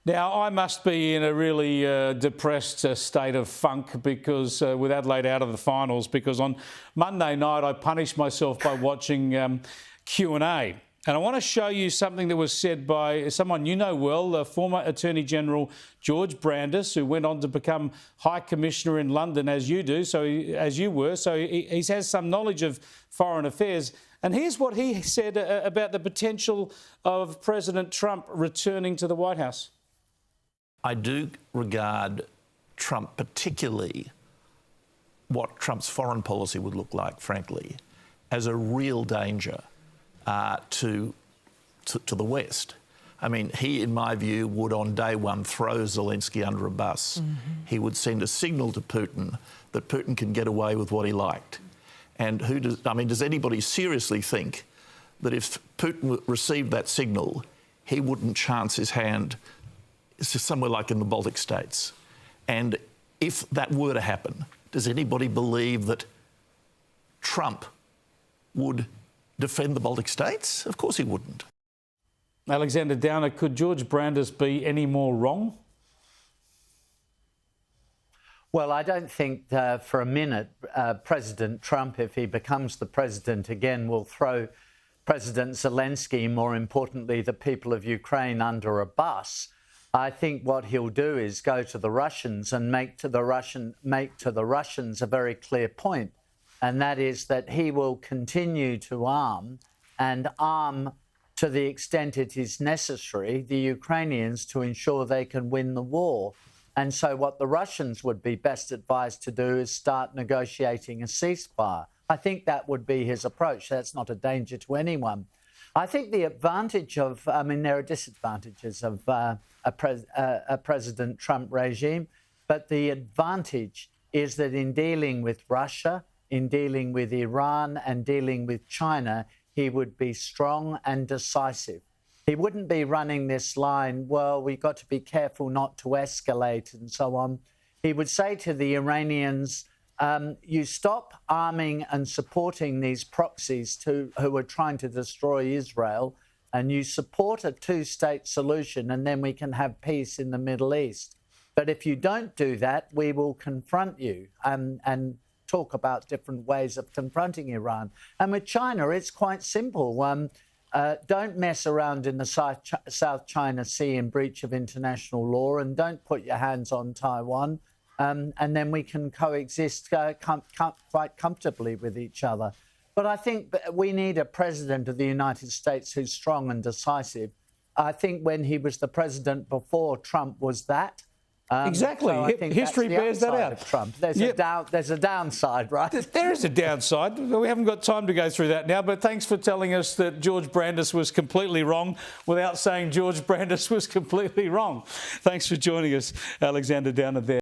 Now, I must be in a really depressed state of funk because with Adelaide out of the finals, because on Monday night I punished myself by watching Q&A. And I want to show you something that was said by someone you know well, former Attorney General George Brandis, who went on to become High Commissioner in London, as you do, as you were. So he has some knowledge of foreign affairs. And here's what he said about the potential of President Trump returning to the White House. I do regard Trump, particularly what Trump's foreign policy would look like, frankly, as a real danger to the West. I mean, he, in my view, would on day one throw Zelenskyy under a bus. Mm-hmm. He would send a signal to Putin that Putin can get away with what he liked. And does anybody seriously think that if Putin received that signal, he wouldn't chance his hand somewhere like in the Baltic states? And if that were to happen, does anybody believe that Trump would defend the Baltic states? Of course he wouldn't. Alexander Downer, could George Brandis be any more wrong? Well, I don't think for a minute President Trump, if he becomes the president again, will throw President Zelenskyy, more importantly, the people of Ukraine, under a bus. I think what he'll do is go to the Russians and make to the Russians a very clear point, and that is that he will continue to arm to the extent it is necessary the Ukrainians to ensure they can win the war. And so what the Russians would be best advised to do is start negotiating a ceasefire. I think that would be his approach. That's not a danger to anyone. I think the advantage of, there are disadvantages of a President Trump regime, but the advantage is that in dealing with Russia, in dealing with Iran and dealing with China, he would be strong and decisive. He wouldn't be running this line, well, we've got to be careful not to escalate and so on. He would say to the Iranians, you stop arming and supporting these proxies who are trying to destroy Israel, and you support a two-state solution, and then we can have peace in the Middle East. But if you don't do that, we will confront you and talk about different ways of confronting Iran. And with China, it's quite simple. Don't mess around in the South China Sea in breach of international law, and don't put your hands on Taiwan. And then we can coexist quite comfortably with each other. But I think we need a president of the United States who's strong and decisive. I think when he was the president before, Trump was that. Exactly. So I think history bears that out. Trump. There's a downside, right? There is a downside. We haven't got time to go through that now, but thanks for telling us that George Brandis was completely wrong without saying George Brandis was completely wrong. Thanks for joining us, Alexander Downer there.